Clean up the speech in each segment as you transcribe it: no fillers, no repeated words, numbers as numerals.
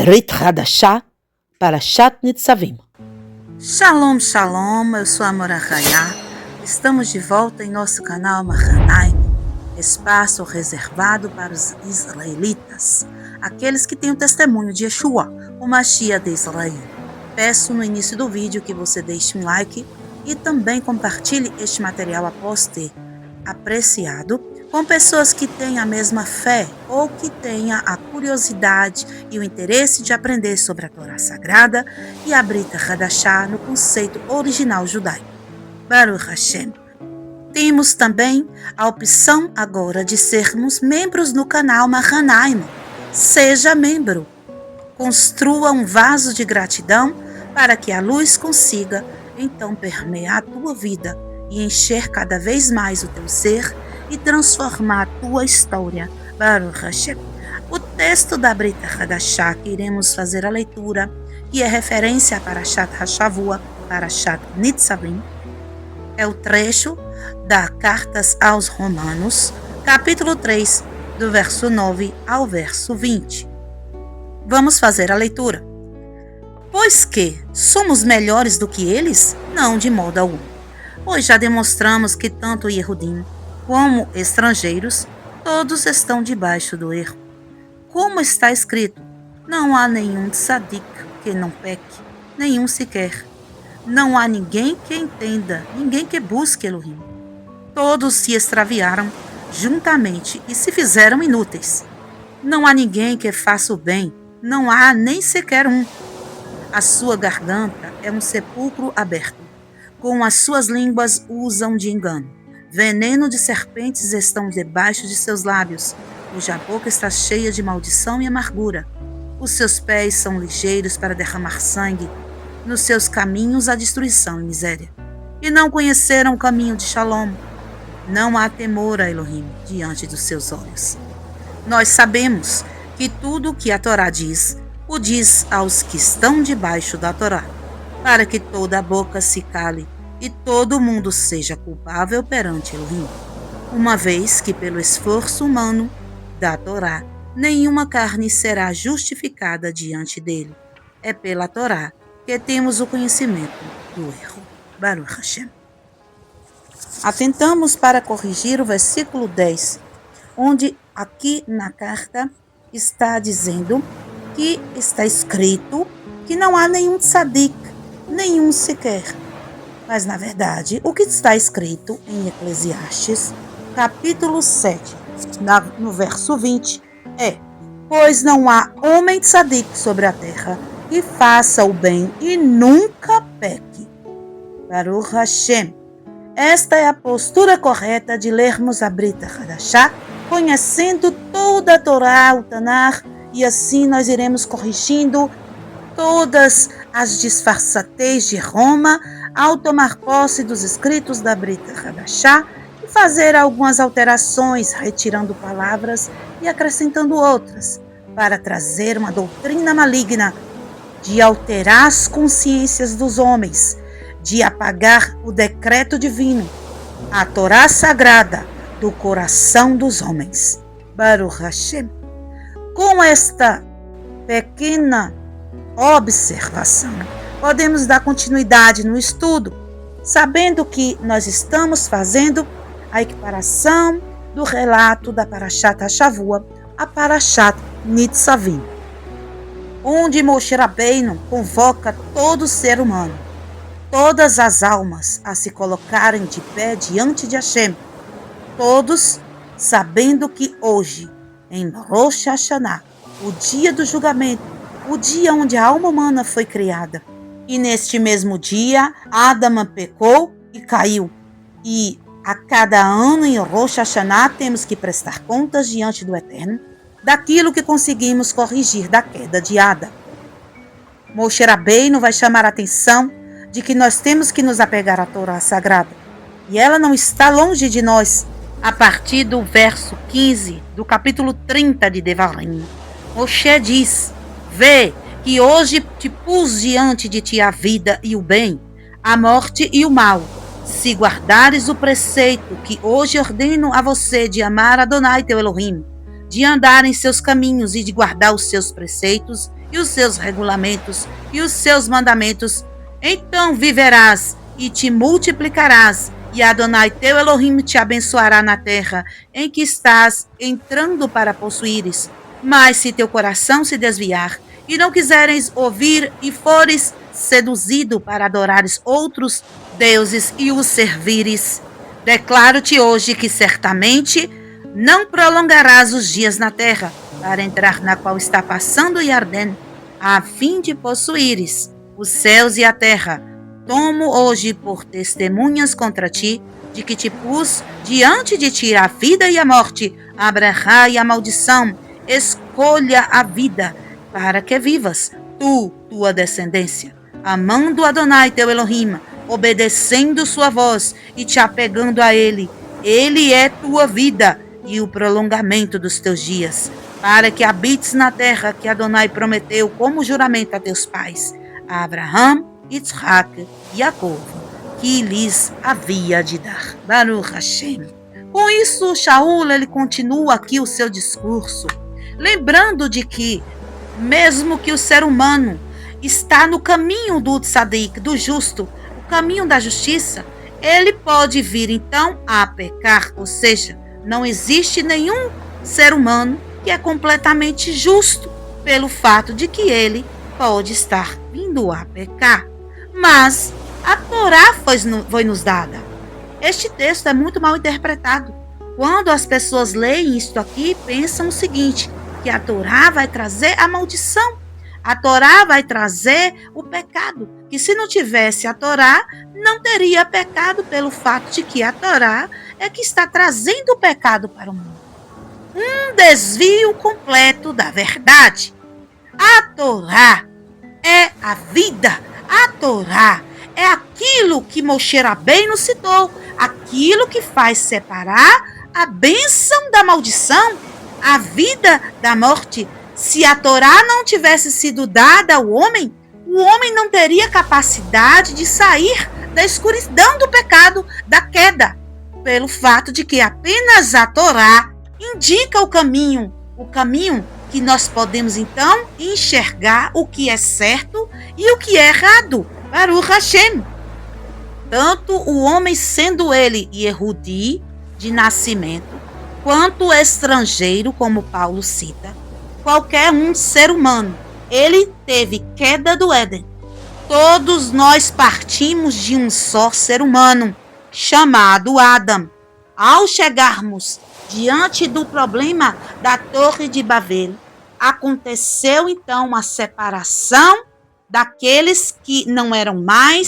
Brit Hadashah, Parashat Nitzavim. Shalom, shalom, eu sou a Mora Hayá. Estamos de volta em nosso canal Mahanaim, espaço reservado para os israelitas, aqueles que têm o testemunho de Yeshua, o Mashiach de Israel. Peço no início do vídeo que você deixe um like e também compartilhe este material após ter apreciado com pessoas que têm a mesma fé ou que tenham a curiosidade e o interesse de aprender sobre a Torá Sagrada e a Brit Hadashah no conceito original judaico. Baruch Hashem. Temos também a opção agora de sermos membros no canal Mahanaim. Seja membro. Construa um vaso de gratidão para que a luz consiga então permear a tua vida e encher cada vez mais o teu ser e transformar a tua história. Baruch Hashem. O texto da Brit Hadashah que iremos fazer a leitura, que é referência a Parashat Hashavua, Parashat Nitzavim, é o trecho da Cartas aos Romanos, capítulo 3, do verso 9 ao verso 20. Vamos fazer a leitura. Pois que somos melhores do que eles? Não, de modo algum. Pois já demonstramos que tanto Yehudim como estrangeiros, todos estão debaixo do erro. Como está escrito, não há nenhum tzadik que não peque, nenhum sequer. Não há ninguém que entenda, ninguém que busque Elohim. Todos se extraviaram juntamente e se fizeram inúteis. Não há ninguém que faça o bem, não há nem sequer um. A sua garganta é um sepulcro aberto. Com as suas línguas usam de engano. Veneno de serpentes estão debaixo de seus lábios, cuja boca está cheia de maldição e amargura. Os seus pés são ligeiros para derramar sangue, nos seus caminhos há destruição e miséria. E não conheceram o caminho de Shalom. Não há temor a Elohim diante dos seus olhos. Nós sabemos que tudo o que a Torá diz, o diz aos que estão debaixo da Torá, para que toda a boca se cale e todo mundo seja culpável perante Elohim, uma vez que pelo esforço humano da Torá, nenhuma carne será justificada diante dele. É pela Torá que temos o conhecimento do erro. Baruch Hashem. Atentamos para corrigir o versículo 10, onde aqui na carta está dizendo que está escrito que não há nenhum tzadik, nenhum sequer. Mas, na verdade, o que está escrito em Eclesiastes, capítulo 7, no verso 20, é: pois não há homem tzadik sobre a terra que faça o bem e nunca peque. Baruch Hashem. Esta é a postura correta de lermos a Brit Hadashah, conhecendo toda a Torá, o Tanar, e assim nós iremos corrigindo todas as disfarçatez de Roma, ao tomar posse dos escritos da Brit Hadashah e fazer algumas alterações, retirando palavras e acrescentando outras, para trazer uma doutrina maligna de alterar as consciências dos homens, de apagar o decreto divino, a Torá sagrada, do coração dos homens. Baruch Hashem. Com esta pequena observação, podemos dar continuidade no estudo, sabendo que nós estamos fazendo a equiparação do relato da Parashat Hashavua a Parashat Nitzavim, onde Moshe Rabbeinu convoca todo ser humano, todas as almas a se colocarem de pé diante de Hashem, todos sabendo que hoje, em Rosh Hashanah, o dia do julgamento, o dia onde a alma humana foi criada, e neste mesmo dia, Adama pecou e caiu. E a cada ano em Rosh Hashanah temos que prestar contas diante do Eterno daquilo que conseguimos corrigir da queda de Adão. Moshe Rabbeinu vai chamar a atenção de que nós temos que nos apegar à Torá Sagrada. E ela não está longe de nós. A partir do verso 15 do capítulo 30 de Devarim, Moshe diz: vê que hoje te pus diante de ti a vida e o bem, a morte e o mal. Se guardares o preceito que hoje ordeno a você de amar Adonai teu Elohim, de andar em seus caminhos e de guardar os seus preceitos e os seus regulamentos e os seus mandamentos, então viverás e te multiplicarás, e Adonai teu Elohim te abençoará na terra em que estás entrando para possuíres. Mas se teu coração se desviar e não quiseres ouvir e fores seduzido para adorares outros deuses e os servires, declaro-te hoje que certamente não prolongarás os dias na terra para entrar na qual está passando Iardém, a fim de possuíres os céus e a terra. Tomo hoje por testemunhas contra ti, de que te pus diante de ti a vida e a morte, a brachá e a maldição. Escolha a vida, para que vivas, tu, tua descendência, amando Adonai teu Elohim, obedecendo sua voz e te apegando a ele. Ele é tua vida e o prolongamento dos teus dias, para que habites na terra que Adonai prometeu como juramento a teus pais, a Abraham, Yitzhak e Jacob, que lhes havia de dar. Baruch Hashem. Com isso, Shaul ele continua aqui o seu discurso, lembrando de que, mesmo que o ser humano está no caminho do tzadik, do justo, o caminho da justiça, ele pode vir então a pecar, ou seja, não existe nenhum ser humano que é completamente justo, pelo fato de que ele pode estar vindo a pecar. Mas a Torá foi nos dada. Este texto é muito mal interpretado. Quando as pessoas leem isto aqui, pensam o seguinte, que a Torá vai trazer a maldição. A Torá vai trazer o pecado. Que se não tivesse a Torá, não teria pecado, pelo fato de que a Torá é que está trazendo o pecado para o mundo. Um desvio completo da verdade. A Torá é a vida. A Torá é aquilo que Moshe Rabbeinu citou, aquilo que faz separar a bênção da maldição, a vida da morte. Se a Torá não tivesse sido dada ao homem, o homem não teria capacidade de sair da escuridão do pecado, da queda, pelo fato de que apenas a Torá indica o caminho que nós podemos então enxergar o que é certo e o que é errado. Baruch Hashem. Tanto o homem sendo ele Yehudi, de nascimento, quanto estrangeiro, como Paulo cita, qualquer um ser humano, ele teve queda do Éden. Todos nós partimos de um só ser humano, chamado Adão. Ao chegarmos diante do problema da Torre de Babel, aconteceu então a separação daqueles que não eram mais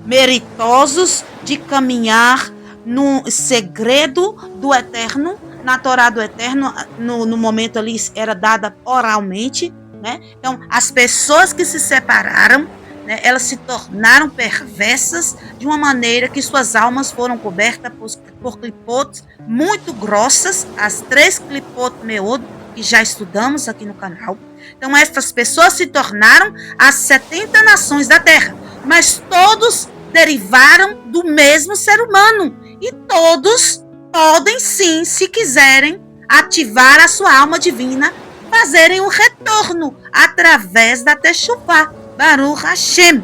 meritosos de caminhar no segredo do Eterno, na Torá do Eterno, no momento ali era dada oralmente, né? Então, as pessoas que se separaram, né, elas se tornaram perversas de uma maneira que suas almas foram cobertas por clipotes muito grossas, as 3 clipot meod, que já estudamos aqui no canal. Então, estas pessoas se tornaram as 70 nações da terra, mas todos derivaram do mesmo ser humano, e todos podem sim, se quiserem, ativar a sua alma divina, fazerem um retorno através da Teshuvá. Baruch Hashem.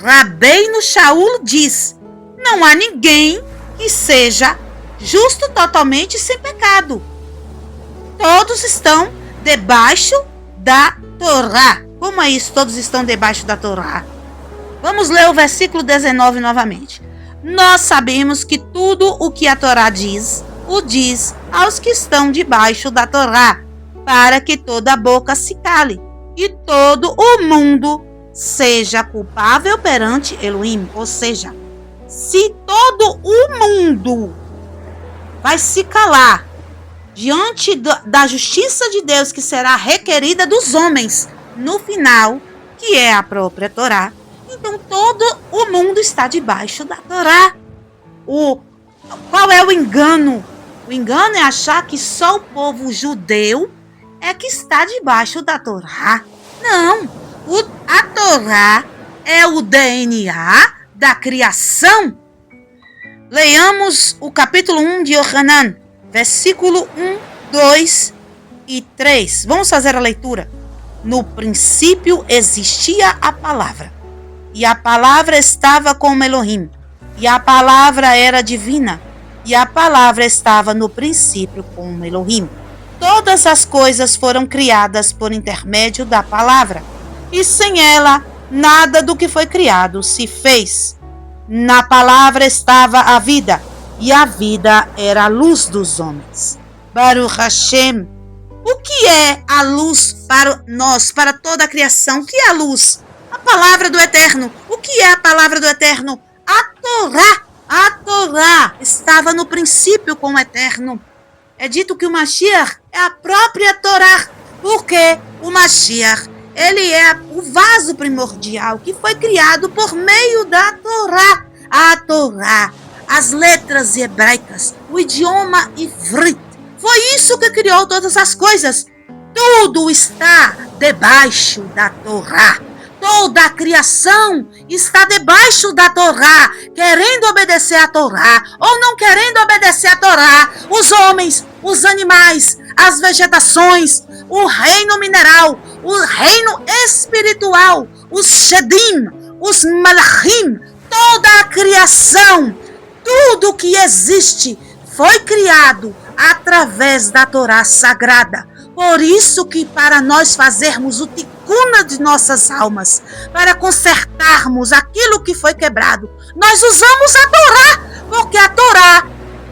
Rabbeinu Shaul diz: não há ninguém que seja justo totalmente sem pecado. Todos estão debaixo da Torá. Como é isso? Todos estão debaixo da Torá. Vamos ler o versículo 19 novamente. Nós sabemos que tudo o que a Torá diz, o diz aos que estão debaixo da Torá, para que toda a boca se cale e todo o mundo seja culpável perante Elohim. Ou seja, se todo o mundo vai se calar diante da justiça de Deus, que será requerida dos homens no final, que é a própria Torá, então todo o mundo está debaixo da Torá. Qual é o engano? O engano é achar que só o povo judeu é que está debaixo da Torá. Não, a Torá é o DNA da criação. Leiamos o capítulo 1 de Yohanan, versículo 1, 2 e 3. Vamos fazer a leitura. No princípio existia a palavra, e a palavra estava com Elohim, e a palavra era divina, e a palavra estava no princípio com Elohim. Todas as coisas foram criadas por intermédio da palavra, e sem ela, nada do que foi criado se fez. Na palavra estava a vida, e a vida era a luz dos homens. Baruch Hashem. O que é a luz para nós, para toda a criação? O que é a luz? A palavra do Eterno. O que é a palavra do Eterno? A Torá. A Torá estava no princípio com o Eterno. É dito que o Mashiach é a própria Torá, porque o Mashiach, ele é o vaso primordial que foi criado por meio da Torá. A Torá, as letras hebraicas, o idioma ivrit. Foi isso que criou todas as coisas. Tudo está debaixo da Torá. Toda a criação está debaixo da Torá, querendo obedecer a Torá ou não querendo obedecer a Torá. Os homens, os animais, as vegetações, o reino mineral, o reino espiritual, os shedim, os malachim, toda a criação, tudo que existe foi criado através da Torá sagrada. Por isso que para nós fazermos o ticuna de nossas almas, para consertarmos aquilo que foi quebrado, nós usamos a Torá, porque a Torá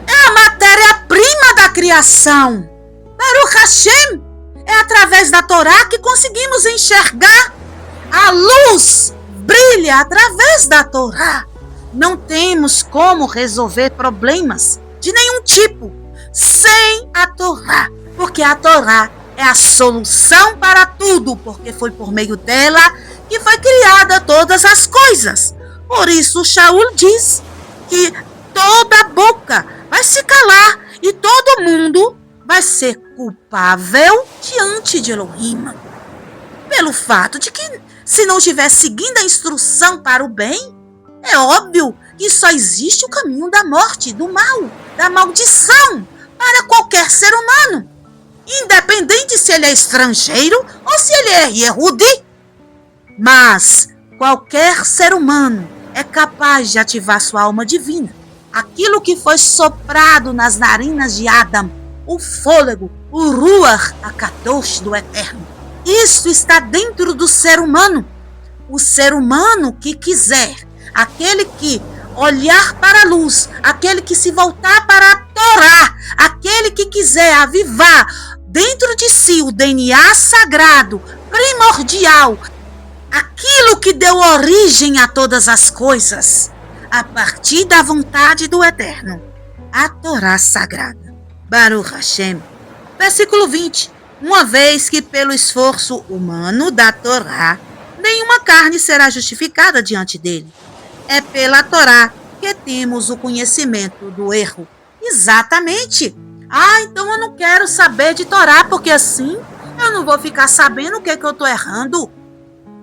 é a matéria-prima da criação. Baruch Hashem, é através da Torá que conseguimos enxergar. A luz brilha através da Torá. Não temos como resolver problemas de nenhum tipo sem a Torá, porque a Torá é a solução para tudo, porque foi por meio dela que foi criada todas as coisas. Por isso Shaul diz que toda boca vai se calar e todo mundo vai ser culpável diante de Elohim, pelo fato de que, se não estiver seguindo a instrução para o bem, é óbvio que só existe o caminho da morte, do mal, da maldição para qualquer ser humano, independente se ele é estrangeiro ou se ele é Yehudi. Mas qualquer ser humano é capaz de ativar sua alma divina, aquilo que foi soprado nas narinas de Adam, o fôlego, o Ruach HaKadosh do Eterno. Isso está dentro do ser humano. O ser humano que quiser, aquele que olhar para a luz, aquele que se voltar para a Torá, aquele que quiser avivar dentro de si o DNA sagrado, primordial, aquilo que deu origem a todas as coisas, a partir da vontade do Eterno, a Torá sagrada. Baruch Hashem. Versículo 20. Uma vez que pelo esforço humano da Torá, nenhuma carne será justificada diante dele. É pela Torá que temos o conhecimento do erro. Exatamente. Então eu não quero saber de Torá, porque assim eu não vou ficar sabendo o que eu estou errando.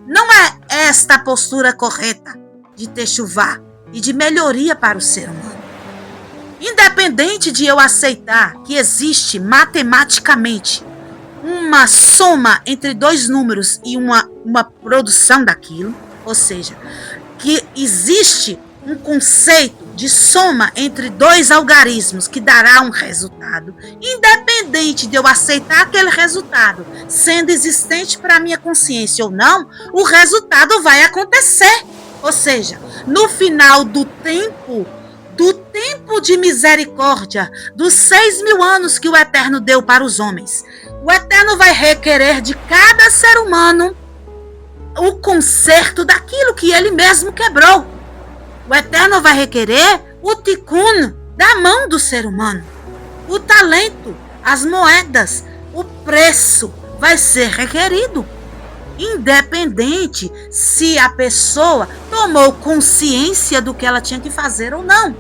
Não é esta a postura correta de techuvá e de melhoria para o ser humano. Independente de eu aceitar que existe matematicamente uma soma entre dois números e uma produção daquilo, ou seja, que existe um conceito de soma entre dois algarismos que dará um resultado, independente de eu aceitar aquele resultado, sendo existente para a minha consciência ou não, o resultado vai acontecer. Ou seja, no final do tempo de misericórdia, dos 6.000 anos que o Eterno deu para os homens, o Eterno vai requerer de cada ser humano o conserto daquilo que ele mesmo quebrou. O Eterno vai requerer o tikkun da mão do ser humano. O talento, as moedas, o preço vai ser requerido. Independente se a pessoa tomou consciência do que ela tinha que fazer ou não.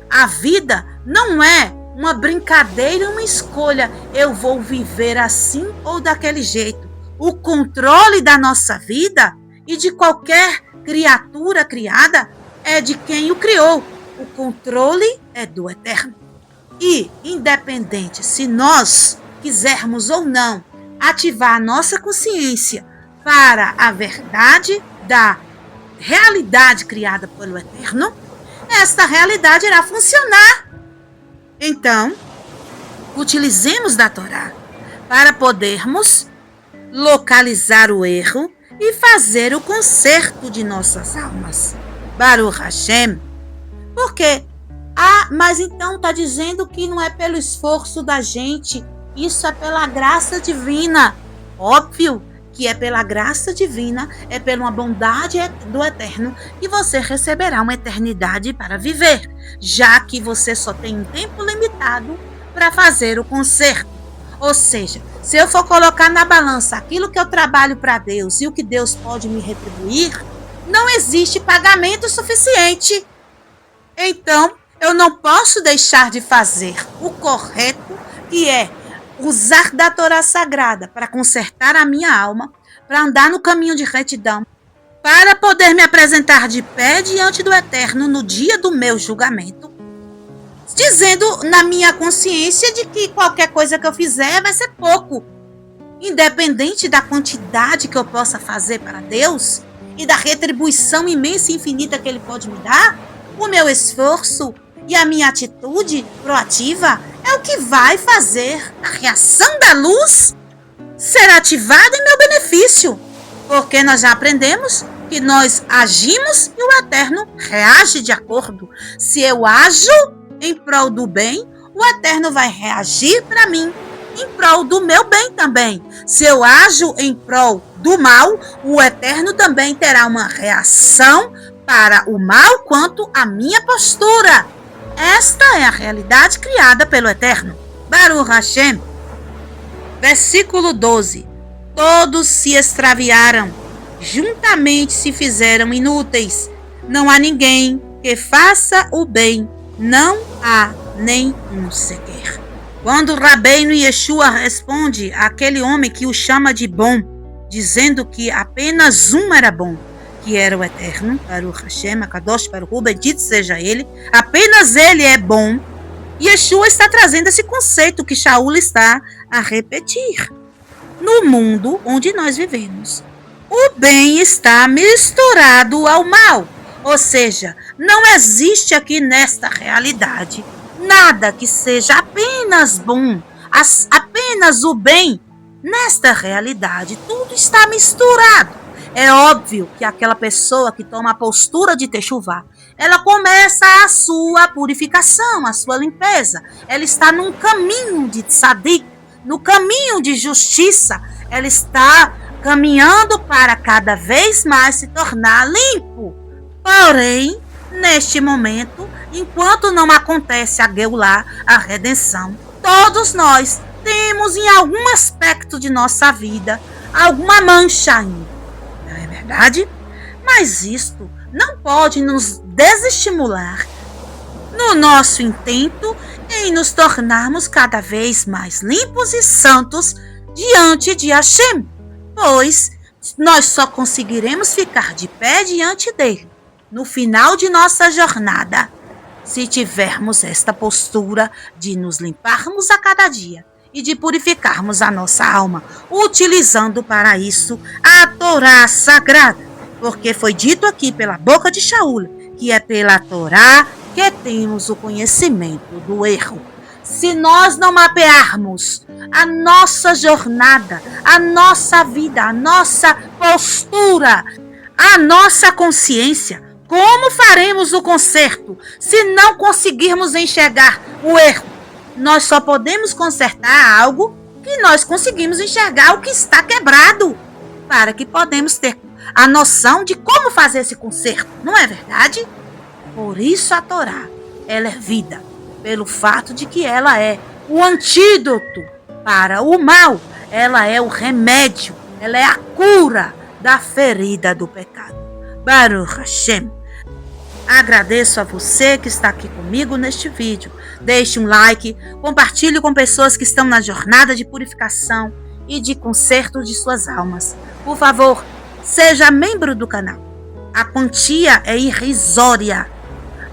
A vida não é uma brincadeira, uma escolha. Eu vou viver assim ou daquele jeito. O controle da nossa vida e de qualquer criatura criada é de quem o criou. O controle é do Eterno. E, independente se nós quisermos ou não ativar a nossa consciência para a verdade da realidade criada pelo Eterno, esta realidade irá funcionar. Então, utilizemos da Torá para podermos localizar o erro e fazer o conserto de nossas almas. Baruch Hashem. Porque, mas então está dizendo que não é pelo esforço da gente, isso é pela graça divina. Óbvio que é pela graça divina, é pela bondade do Eterno que você receberá uma eternidade para viver, já que você só tem um tempo limitado para fazer o conserto. Ou seja, se eu for colocar na balança aquilo que eu trabalho para Deus e o que Deus pode me retribuir, não existe pagamento suficiente. Então, eu não posso deixar de fazer o correto, que é usar da Torá Sagrada para consertar a minha alma, para andar no caminho de retidão, para poder me apresentar de pé diante do Eterno no dia do meu julgamento, dizendo na minha consciência de que qualquer coisa que eu fizer vai ser pouco, independente da quantidade que eu possa fazer para Deus e da retribuição imensa e infinita que Ele pode me dar. O meu esforço e a minha atitude proativa é o que vai fazer a reação da luz ser ativada em meu benefício, porque nós já aprendemos que nós agimos e o Eterno reage de acordo. Se eu ajo em prol do bem, o Eterno vai reagir para mim em prol do meu bem também. Se eu ajo em prol do mal, o Eterno também terá uma reação para o mal quanto à minha postura. Esta é a realidade criada pelo Eterno. Baruch Hashem. Versículo 12. Todos se extraviaram, juntamente se fizeram inúteis. Não há ninguém que faça o bem, não há nem um sequer. Quando Rabbeinu Yeshua responde àquele homem que o chama de bom, dizendo que apenas um era bom, que era o Eterno, Baruch Hashem, Akadosh Baruch Hu, bendito seja Ele, apenas Ele é bom, Yeshua está trazendo esse conceito que Shaul está a repetir. No mundo onde nós vivemos, o bem está misturado ao mal, ou seja, não existe aqui nesta realidade nada que seja apenas bom, apenas o bem. Nesta realidade, tudo está misturado. É óbvio que aquela pessoa que toma a postura de techuvá, ela começa a sua purificação, a sua limpeza. Ela está num caminho de tzadik, no caminho de justiça. Ela está caminhando para cada vez mais se tornar limpo. Porém, neste momento, enquanto não acontece a Geulá, a redenção, todos nós temos em algum aspecto de nossa vida alguma mancha ainda. Não é verdade? Mas isto não pode nos desestimular no nosso intento em nos tornarmos cada vez mais limpos e santos diante de Hashem, pois nós só conseguiremos ficar de pé diante dele no final de nossa jornada se tivermos esta postura de nos limparmos a cada dia e de purificarmos a nossa alma, utilizando para isso a Torá Sagrada, porque foi dito aqui pela boca de Shaul que é pela Torá que temos o conhecimento do erro. Se nós não mapearmos a nossa jornada, a nossa vida, a nossa postura, a nossa consciência, como faremos o conserto se não conseguirmos enxergar o erro? Nós só podemos consertar algo que nós conseguimos enxergar o que está quebrado, para que podemos ter a noção de como fazer esse conserto, não é verdade? Por isso a Torá, ela é vida, pelo fato de que ela é o antídoto para o mal, ela é o remédio, ela é a cura da ferida do pecado. Baruch Hashem. Agradeço a você que está aqui comigo neste vídeo. Deixe um like, compartilhe com pessoas que estão na jornada de purificação e de conserto de suas almas. Por favor, seja membro do canal. A quantia é irrisória.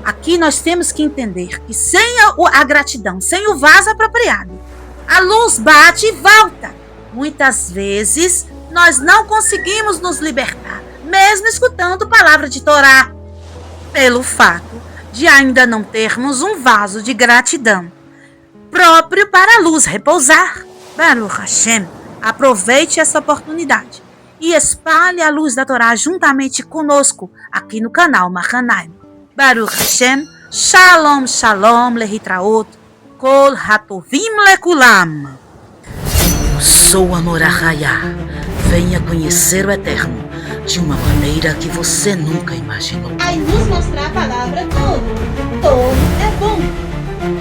Aqui nós temos que entender que sem a gratidão, sem o vaso apropriado, a luz bate e volta. Muitas vezes, nós não conseguimos nos libertar, mesmo escutando palavra de Torá, pelo fato de ainda não termos um vaso de gratidão próprio para a luz repousar. Baruch Hashem, aproveite essa oportunidade e espalhe a luz da Torá juntamente conosco aqui no canal Mahanaim. Baruch Hashem, Shalom Shalom Lehitraot, Kol Hatovim Lekulam. Eu sou a Morahaya. Venha conhecer o Eterno de uma maneira que você nunca imaginou. Aí nos mostrar a palavra todo. Todo é bom.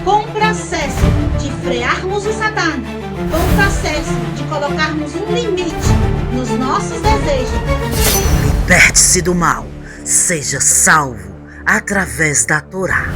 Com o processo de frearmos o Satã, com o processo de colocarmos um limite nos nossos desejos. Liberte-se do mal, seja salvo através da Torá.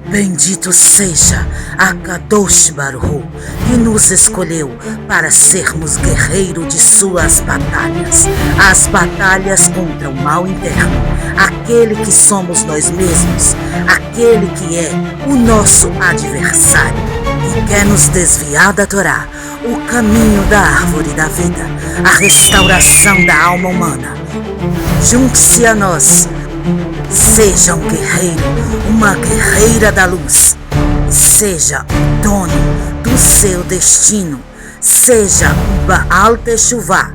Bendito seja a Kadosh Baruch Hu, que nos escolheu para sermos guerreiros de suas batalhas, as batalhas contra o mal interno, aquele que somos nós mesmos, aquele que é o nosso adversário e quer nos desviar da Torá, o caminho da árvore da vida, a restauração da alma humana. Junte-se a nós. Seja um guerreiro, uma guerreira da luz. Seja o dono do seu destino. Seja um Baal Teshuvah.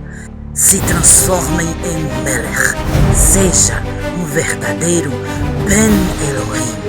Se transforme em Melech. Seja um verdadeiro Ben Elohim.